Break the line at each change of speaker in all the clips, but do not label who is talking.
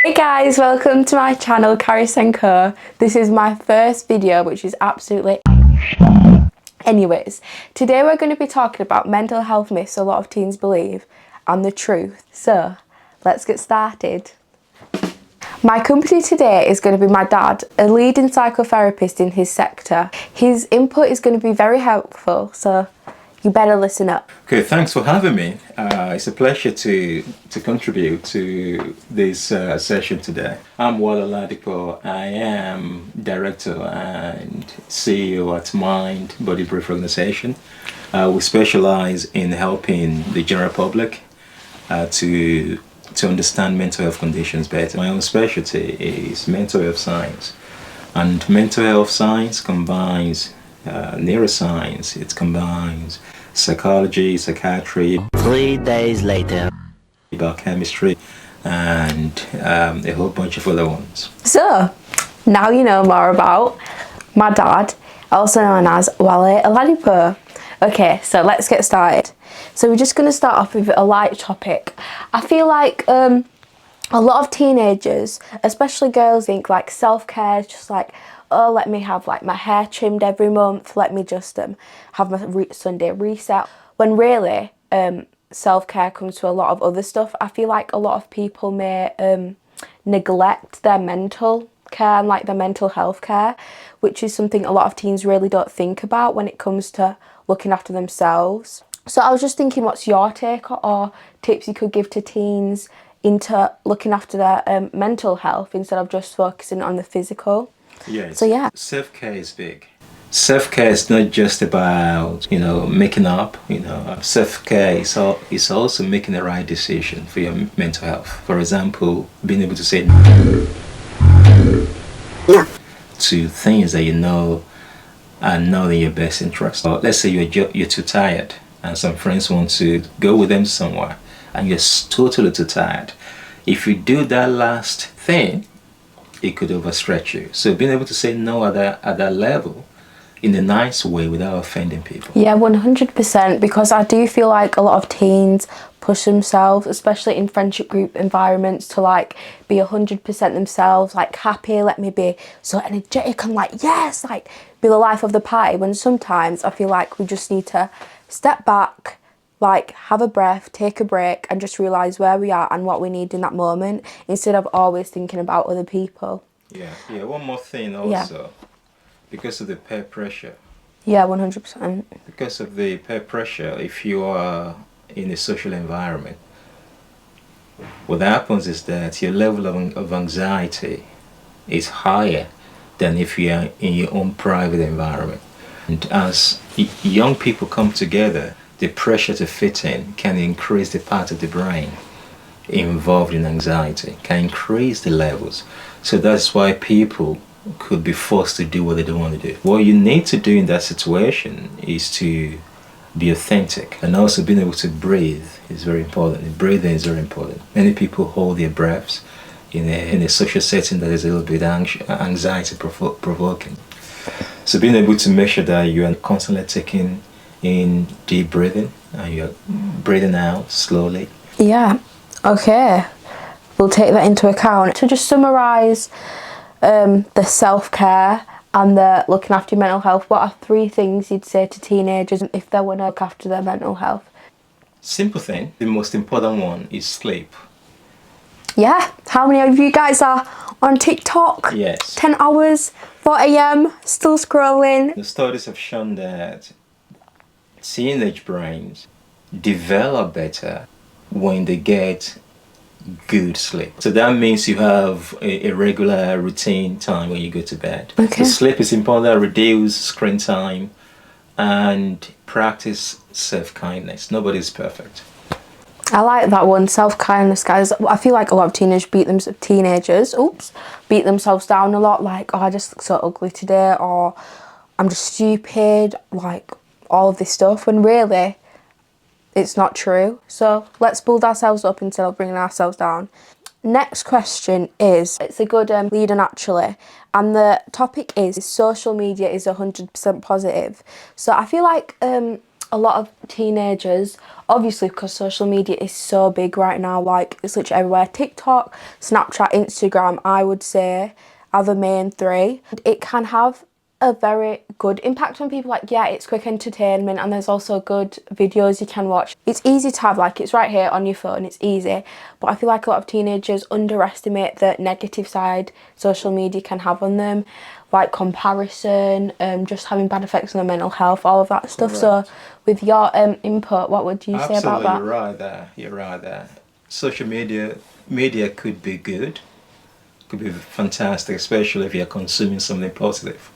Hey guys, welcome to my channel, Carys and Co. This is my first video, which is absolutely... Anyways, today we're going to be talking about mental health myths a lot of teens believe and the truth. So, let's get started. My company today is going to be my dad, a leading psychotherapist in his sector. His input is going to be very helpful, so you better listen up.
Okay, thanks for having me. It's a pleasure to contribute to this session today. I'm Ladipo. I am director and CEO at Mindbodybreakthrough organization. We specialize in helping the general public to understand mental health conditions better. My own specialty is mental health science, and mental health science combines neuroscience. It combines psychology, psychiatry,
3 days later,
biochemistry, and a whole bunch of other ones.
So, now you know more about my dad, also known as Ladipo. Okay, so let's get started. So we're just going to start off with a light topic. I feel like a lot of teenagers, especially girls, think like self-care is just like, oh, let me have like my hair trimmed every month, let me just have my Sunday reset. When really, self-care comes to a lot of other stuff. I feel like a lot of people may neglect their mental care and like their mental health care, which is something a lot of teens really don't think about when it comes to looking after themselves. So I was just thinking, what's your take or tips you could give to teens into looking after their mental health instead of just focusing on the physical?
Yeah,
so yeah,
self-care is big. Self-care is not just about, making up, self-care is also making the right decision for your mental health. For example, being able to say no to things that you know are not in your best interest. Or let's say you're too tired and some friends want to go with them somewhere and you're totally too tired. If you do that last thing, it could overstretch you. So being able to say no at that level in a nice way without offending people.
Yeah, 100%, because I do feel like a lot of teens push themselves, especially in friendship group environments, to like be 100% themselves, like happy, let me be so energetic and like, yes, like be the life of the party, when sometimes I feel like we just need to step back, like have a breath, take a break and just realise where we are and what we need in that moment instead of always thinking about other people.
Yeah, one more thing also. Because of the peer pressure.
Yeah, 100%.
Because of the peer pressure, if you are in a social environment, what happens is that your level of anxiety is higher than if you are in your own private environment. And as young people come together, the pressure to fit in can increase the part of the brain involved in anxiety, can increase the levels. So that's why people could be forced to do what they don't want to do. What you need to do in that situation is to be authentic, and also being able to breathe is very important. Breathing is very important. Many people hold their breaths in a social setting that is a little bit anxiety provoking. So being able to make sure that you are constantly taking in deep breathing and you're breathing out slowly.
Yeah, okay, we'll take that into account. To just summarise the self-care and the looking after your mental health, what are 3 things you'd say to teenagers if they want to look after their mental health?
Simple thing, the most important one is sleep.
Yeah, how many of you guys are on TikTok?
Yes.
10 hours, 4 AM, still scrolling.
The studies have shown that teenage brains develop better when they get good sleep. So that means you have a regular routine time when you go to bed.
Okay.
So sleep is important. Reduce screen time and practice self-kindness. Nobody's perfect.
I like that one, self-kindness, guys. I feel like a lot of teenagers beat themselves down a lot, like, oh, I just look so ugly today, or I'm just stupid, like all of this stuff, when really it's not true. So let's build ourselves up instead of bringing ourselves down. Next question is, it's a good leader naturally, and the topic is social media is 100% positive. So I feel like a lot of teenagers, obviously because social media is so big right now, like it's literally everywhere. TikTok, Snapchat, Instagram, I would say are the main three. It can have a very good impact on people. Like, yeah, it's quick entertainment and there's also good videos you can watch. It's easy to have, like it's right here on your phone, it's easy. But I feel like a lot of teenagers underestimate the negative side social media can have on them, like comparison, just having bad effects on their mental health, all of that stuff. So with your input, what would you say about that?
You're right there. Social media could be good, could be fantastic, especially if you're consuming something positive.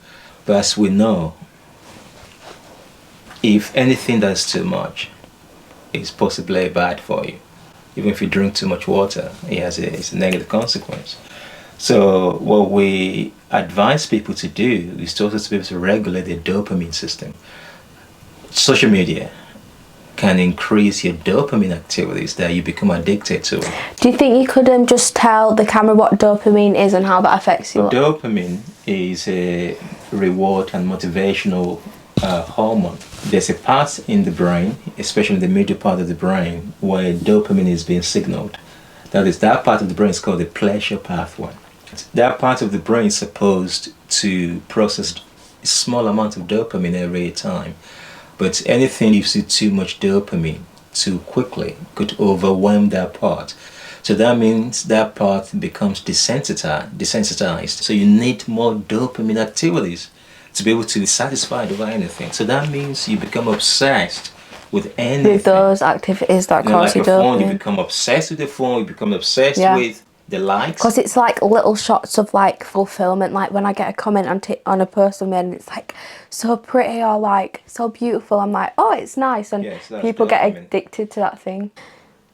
But as we know, if anything that's too much is possibly bad for you. Even if you drink too much water, it's a negative consequence. So what we advise people to do is to also be able to regulate their dopamine system. Social media can increase your dopamine activities that you become addicted to.
Do you think you could just tell the camera what dopamine is and how that affects you?
Dopamine is a reward and motivational hormone. There's a part in the brain, especially in the middle part of the brain, where dopamine is being signaled. That part of the brain is called the pleasure pathway. That part of the brain is supposed to process a small amount of dopamine every time. But anything gives you too much dopamine too quickly could overwhelm that part. So that means that part becomes desensitized. So you need more dopamine activities to be able to be satisfied over anything. So that means you become obsessed with anything. With
those activities that cause you
like a phone,
dopamine.
you become obsessed with the phone, you become obsessed with the likes.
Because it's like little shots of like fulfillment, like when I get a comment on a post I made and it's like so pretty or like so beautiful, I'm like, oh, it's nice, and people get addicted to that thing.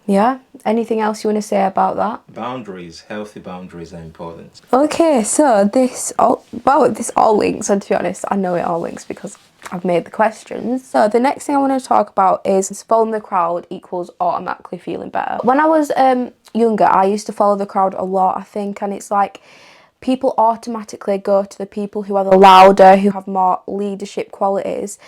Yeah, anything else you want to say about that?
Healthy boundaries are important.
Okay, so this all links, and to be honest, I know it all links because I've made the questions. So the next thing I want to talk about is following the crowd equals automatically feeling better. When I was younger, I used to follow the crowd a lot, I think, and it's like people automatically go to the people who are the louder, who have more leadership qualities,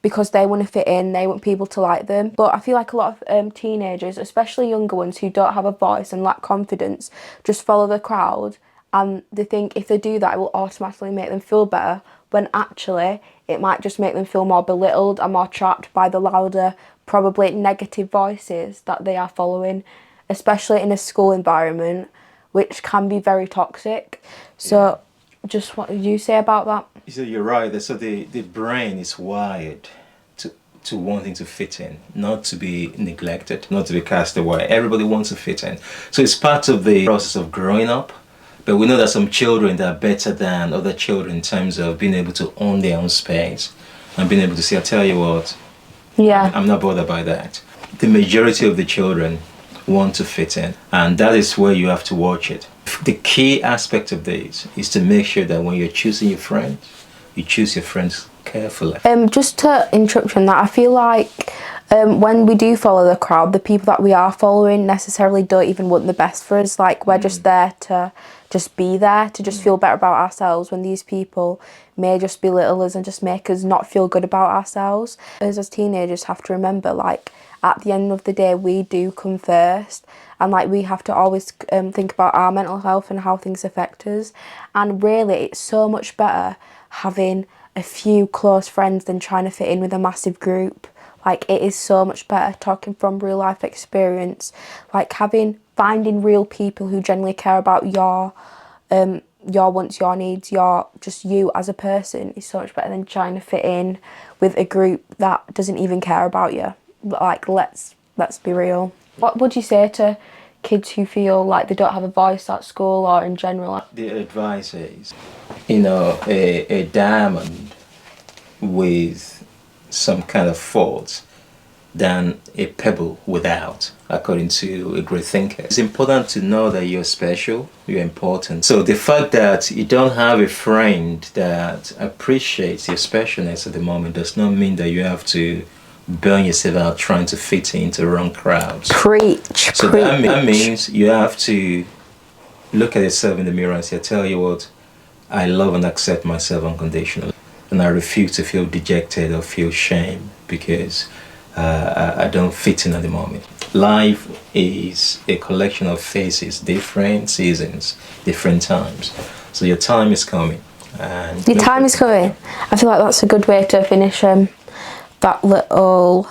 because they want to fit in, they want people to like them. But I feel like a lot of teenagers, especially younger ones who don't have a voice and lack confidence, just follow the crowd and they think if they do that it will automatically make them feel better, when actually it might just make them feel more belittled and more trapped by the louder, probably negative voices that they are following, especially in a school environment, which can be very toxic. So just what did you say about that?
So you're right. So the brain is wired to wanting to fit in, not to be neglected, not to be cast away. Everybody wants to fit in. So it's part of the process of growing up. But we know that some children that are better than other children in terms of being able to own their own space and being able to say, I'll tell you what, I'm not bothered by that. The majority of the children want to fit in, and that is where you have to watch it. The key aspect of this is to make sure that when you're choosing your friends, you choose your friends carefully. Just
to interrupt on that, I feel like when we do follow the crowd, the people that we are following necessarily don't even want the best for us. Like we're just there to just be there, to just feel better about ourselves, when these people may just belittle us and just make us not feel good about ourselves. Us as teenagers have to remember, like, at the end of the day, we do come first, and like we have to always think about our mental health and how things affect us. And really, it's so much better having a few close friends than trying to fit in with a massive group. Like, it is so much better, talking from real life experience, like finding real people who genuinely care about your wants, your needs, just you as a person is so much better than trying to fit in with a group that doesn't even care about you. Like, let's be real. What would you say to kids who feel like they don't have a voice at school or in general?
The advice is, a diamond with some kind of faults than a pebble without, according to a great thinker. It's important to know that you're special, you're important. So the fact that you don't have a friend that appreciates your specialness at the moment does not mean that you have to burn yourself out trying to fit into the wrong crowds.
Preach.
So that means you have to look at yourself in the mirror and say, I tell you what, I love and accept myself unconditionally. And I refuse to feel dejected or feel shame, because I don't fit in at the moment. Life is a collection of phases, different seasons, different times. So your time is coming. And
your time is coming. I feel like that's a good way to finish that little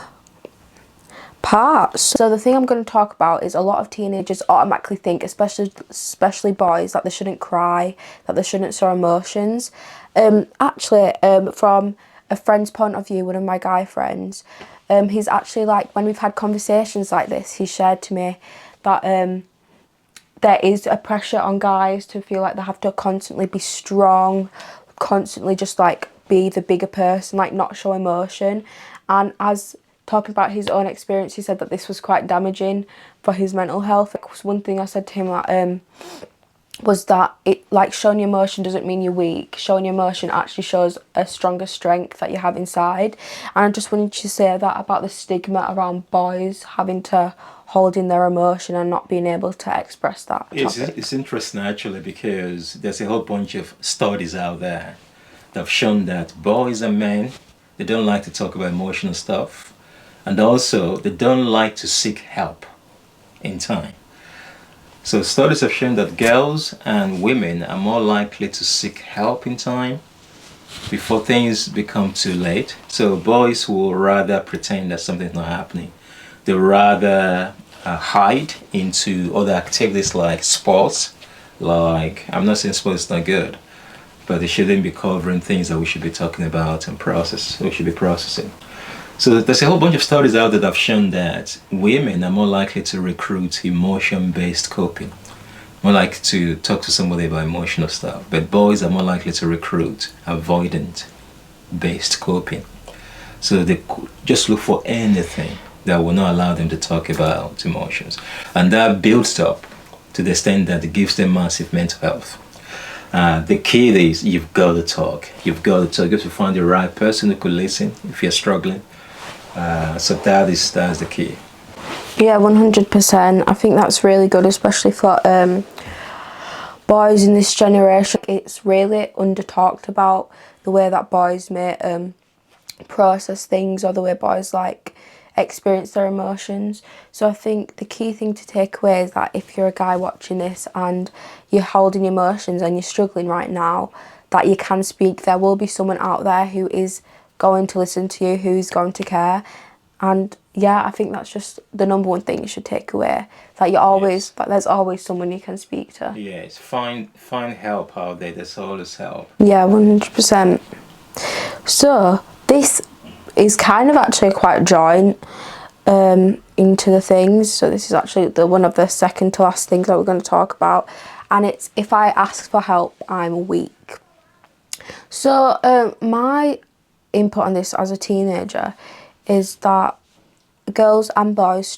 part. So the thing I'm going to talk about is a lot of teenagers automatically think, especially boys, that they shouldn't cry, that they shouldn't show emotions. Actually, from a friend's point of view, one of my guy friends, he's actually like, when we've had conversations like this, he shared to me that there is a pressure on guys to feel like they have to constantly be strong, constantly just like be the bigger person, like not show emotion. And as talking about his own experience, he said that this was quite damaging for his mental health. It was one thing I said to him that was that it, like, showing your emotion doesn't mean you're weak. Showing your emotion actually shows a stronger strength that you have inside. And I just wanted to say that about the stigma around boys having to hold in their emotion and not being able to express that.
It's interesting actually, because there's a whole bunch of studies out there that have shown that boys and men, they don't like to talk about emotional stuff, and also they don't like to seek help in time. So studies have shown that girls and women are more likely to seek help in time before things become too late. So boys will rather pretend that something's not happening. They rather hide into other activities like sports. Like, I'm not saying sports is not good, but they shouldn't be covering things that we should be talking about and we should be processing. So there's a whole bunch of studies out there that have shown that women are more likely to recruit emotion-based coping, more likely to talk to somebody about emotional stuff, but boys are more likely to recruit avoidant-based coping. So they just look for anything that will not allow them to talk about emotions. And that builds up to the extent that it gives them massive mental health. The key is you've got to talk. You've got to find the right person who could listen if you're struggling. So that's the key.
Yeah, 100%. I think that's really good, especially for boys in this generation. It's really under-talked about the way that boys may process things, or the way boys like experience their emotions. So I think the key thing to take away is that if you're a guy watching this and you're holding emotions and you're struggling right now, that you can speak. There will be someone out there who is going to listen to you, who's going to care. And yeah, I think that's just the number one thing you should take away, that you always, that there's always someone you can speak to.
Yes, find help out there. There's always help.
Yeah, 100%. So this is kind of actually quite joint into the things. So this is actually one of the second to last things that we're going to talk about, and it's, if I ask for help, I'm weak. So my input on this as a teenager is that girls and boys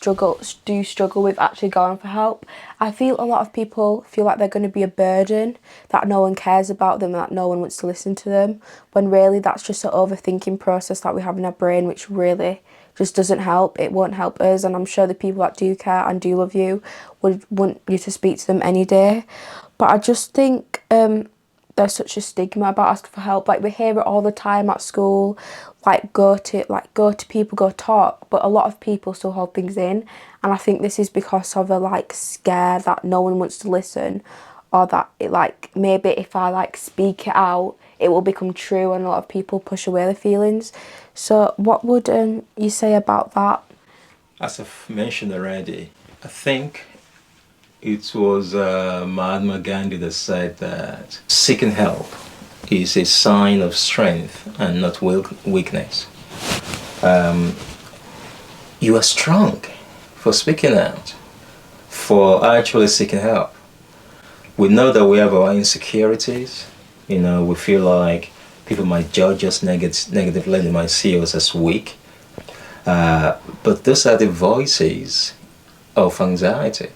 do struggle with actually going for help. I feel a lot of people feel like they're going to be a burden, that no one cares about them, that no one wants to listen to them, when really that's just an overthinking process that we have in our brain, which really just doesn't help. It won't help us, and I'm sure the people that do care and do love you would want you to speak to them any day. But I just think there's such a stigma about asking for help. Like, we hear it all the time at school, like go to people, go talk, but a lot of people still hold things in, and I think this is because of a like scare that no one wants to listen, or that it, like, maybe if I like speak it out it will become true, and a lot of people push away their feelings. So what would you say about that?
As I've mentioned already, I think it was Mahatma Gandhi that said that seeking help is a sign of strength and not weakness. You are strong for speaking out, for actually seeking help. We know that we have our insecurities. You know, we feel like people might judge us negatively, they might see us as weak. But those are the voices of anxiety.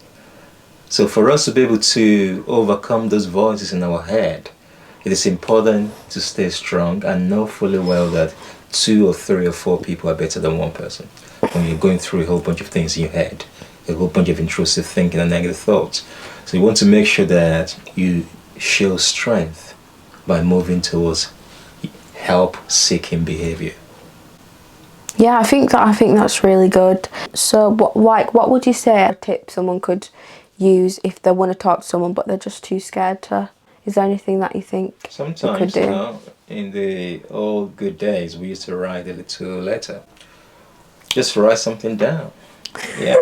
So for us to be able to overcome those voices in our head, it is important to stay strong and know fully well that 2 or 3 or 4 people are better than one person. When you're going through a whole bunch of things in your head, a whole bunch of intrusive thinking and negative thoughts. So you want to make sure that you show strength by moving towards help-seeking behavior.
Yeah, I think that's really good. So what would you say a tip someone could use if they want to talk to someone but they're just too scared to? Is there anything that you think they could
Sometimes,
do?
in the old good days, we used to write a little letter. Just write something down. Yeah.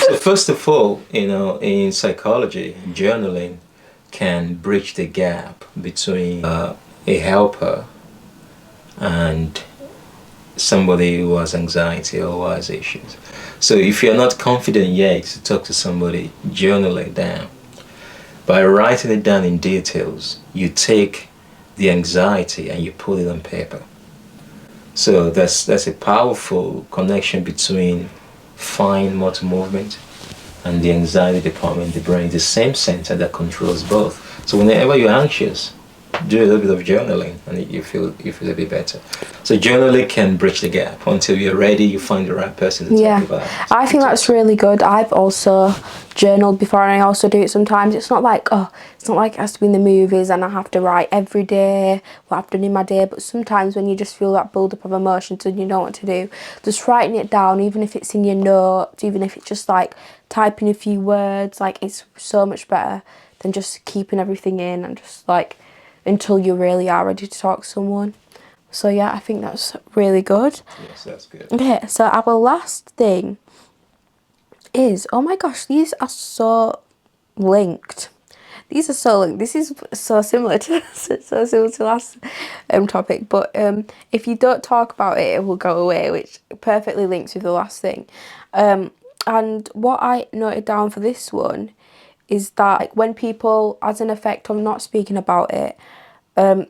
So first of all, in psychology, journaling can bridge the gap between a helper and somebody who has anxiety or who has issues. So if you're not confident yet to talk to somebody, journal it down. By writing it down in details, you take the anxiety and you put it on paper. So that's a powerful connection between fine motor movement and the anxiety department in the brain, the same center that controls both. So whenever you're anxious, do a little bit of journaling and you feel a bit better. So journaling can bridge the gap until you're ready, you find the right person to talk about it.
I think that's really good. I've also journaled before, and I also do it sometimes. It's not like it has to be in the movies and I have to write every day what I've done in my day, but sometimes when you just feel that build up of emotions and you know what to do, just writing it down, even if it's in your notes, even if it's just like typing a few words, like it's so much better than just keeping everything in and just like until you really are ready to talk to someone. So yeah, I think that's really good.
Yes, that's good.
Okay, so our last thing is, oh my gosh, these are so linked. These are so linked. This is so similar to last topic. But if you don't talk about it, it will go away, which perfectly links with the last thing. And what I noted down for this one is that like, when people, as an effect of not speaking about it,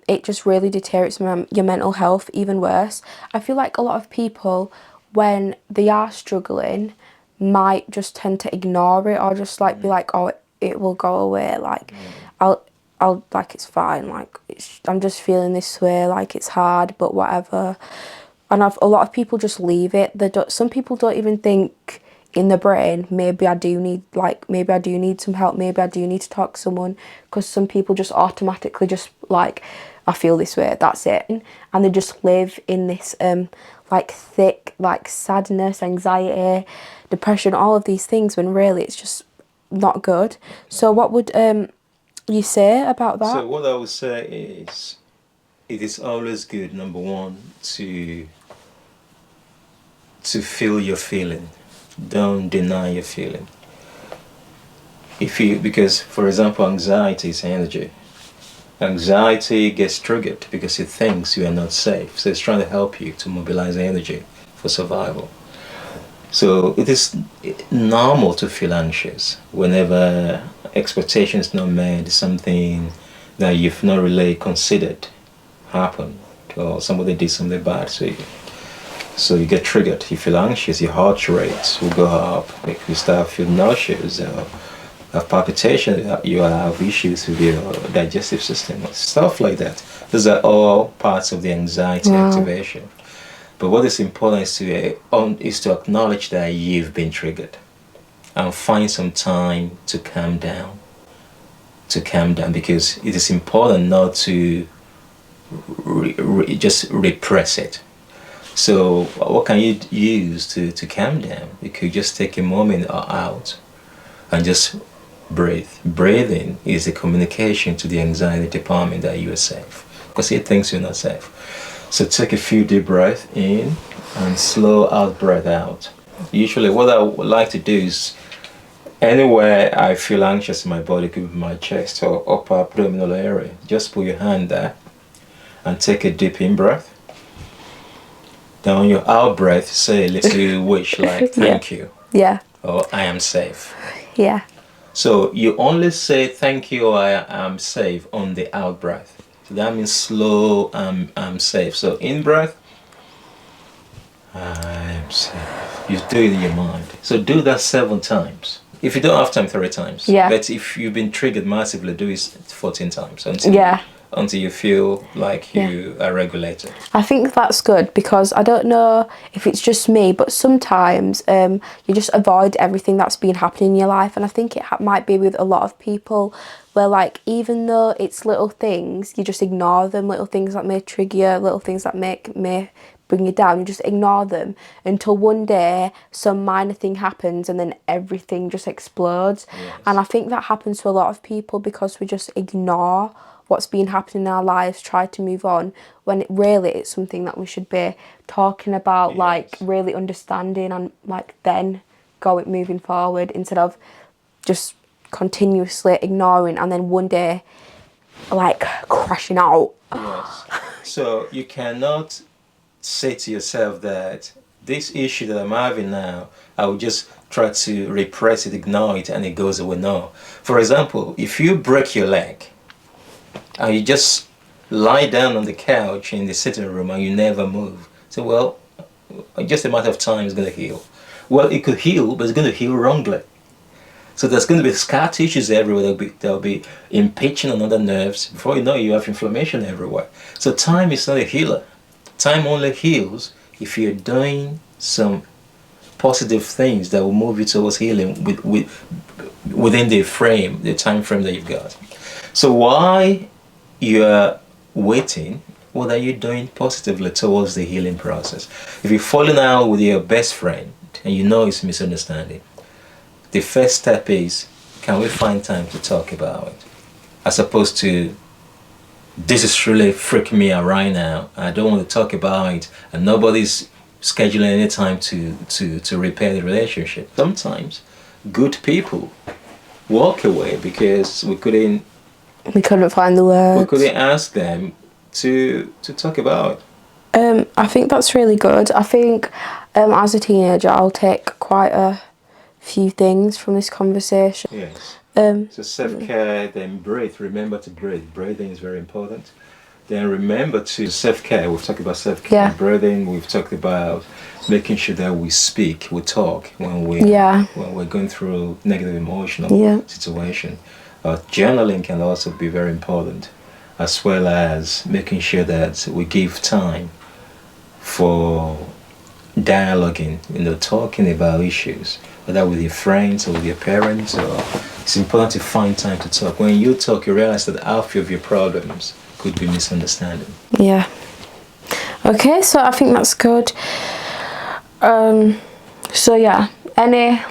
it just really deteriorates your mental health even worse. I feel like a lot of people, when they are struggling, might just tend to ignore it or just like be like, oh, it will go away. Like, I'll like it's fine. Like, I'm just feeling this way. Like, it's hard, but whatever. And a lot of people just leave it. Some people don't even think in the brain, maybe I do need some help, maybe I do need to talk to someone, because some people just automatically just like, I feel this way, that's it, and they just live in this like thick like sadness, anxiety, depression, all of these things, when really it's just not good. So what would you say about that?
So what I would say is, it is always good, number one, to feel your feeling. Don't deny your feeling. Because for example, anxiety is energy. Anxiety gets triggered because it thinks you are not safe. So it's trying to help you to mobilize energy for survival. So it is normal to feel anxious whenever expectations not met, something that you've not really considered happened, or somebody did something bad to you. So you get triggered, you feel anxious, your heart rate will go up, you start feeling nauseous, have palpitations, you have issues with your digestive system, stuff like that. Those are all parts of the anxiety activation. But what is important is to acknowledge that you've been triggered and find some time to calm down. Because it is important not to just repress it. So what can you use to calm down? You could just take a moment out and just breathe. Breathing is a communication to the anxiety department that you are safe, because it thinks you're not safe. So take a few deep breaths in and slow out breath out. Usually what I would like to do is, anywhere I feel anxious in my body, could be my chest or upper abdominal area, just put your hand there and take a deep in breath. Down your out breath, say a little wish like thank you.
Yeah.
Or I am safe.
Yeah.
So you only say thank you or I am safe on the out breath. So that means slow, I'm safe. So in breath, I am safe. You do it in your mind. So do that 7 times. If you don't have time, 3 times.
Yeah.
But if you've been triggered massively, do it 14 times until you feel like you are regulated.
I think that's good, because I don't know if it's just me, but sometimes you just avoid everything that's been happening in your life, and I think it might be with a lot of people, where like even though it's little things, you just ignore them, little things that may trigger you, little things that may bring you down, you just ignore them until one day some minor thing happens and then everything just explodes.
Yes.
And I think that happens to a lot of people because we just ignore what's been happening in our lives, try to move on, when it's something that we should be talking about,
Yes.
like really understanding, and like then moving forward, instead of just continuously ignoring and then one day like crashing out.
Yes. So you cannot say to yourself that this issue that I'm having now, I will just try to repress it, ignore it, and it goes away. No. For example, if you break your leg and you just lie down on the couch in the sitting room and you never move, so well, just a matter of time it's going to heal. Well, it could heal, but it's going to heal wrongly. So there's going to be scar tissues everywhere. They'll be impinging on other nerves. Before you know it, you have inflammation everywhere. So time is not a healer. Time only heals if you're doing some positive things that will move you towards healing within the time frame that you've got. So why you're waiting, what are you doing positively towards the healing process? If you're falling out with your best friend and you know it's misunderstanding, the first step is, can we find time to talk about it? As opposed to, this is really freaking me out right now, I don't want to talk about it, and nobody's scheduling any time to repair the relationship. Sometimes good people walk away because we couldn't
find the words.
We couldn't ask them to talk about it.
I think that's really good. I think as a teenager I'll take quite a few things from this conversation.
Yes. So self-care, then breathe. Remember to breathe. Breathing is very important. Then remember to self-care. We've talked about self-care.
Yeah.
Breathing. We've talked about making sure that we speak, we talk when we're going through negative emotional situation. Journaling can also be very important, as well as making sure that we give time for dialoguing, talking about issues, whether with your friends or with your parents. Or it's important to find time to talk. When you talk, you realize that half of your problems could be misunderstanding.
Yeah. Okay, so I think that's good. So yeah, any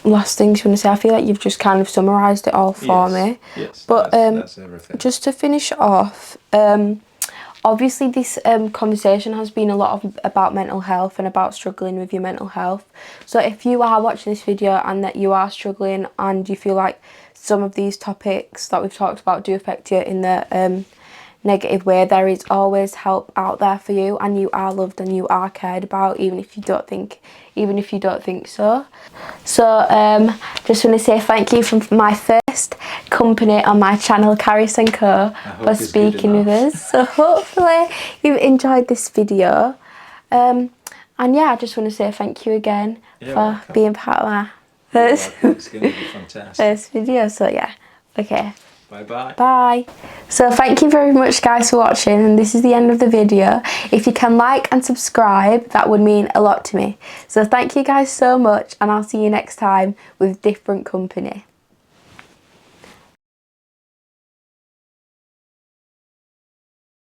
last things you want to say? I feel like you've just kind of summarised it all for me.
Yes,
but
that's everything.
Just to finish off, obviously this conversation has been a lot about mental health and about struggling with your mental health. So if you are watching this video and that you are struggling and you feel like some of these topics that we've talked about do affect you in the negative way, there is always help out there for you, and you are loved and you are cared about, even if you don't think so. So just want to say thank you for my first company on my channel, Carys & Co, for speaking with us. So hopefully you've enjoyed this video, and yeah, I just want to say thank you again for being part of my first video. So yeah, okay.
Bye-bye.
Bye. So thank you very much guys for watching, and this is the end of the video. If you can like and subscribe, that would mean a lot to me. So thank you guys so much, and I'll see you next time with different company.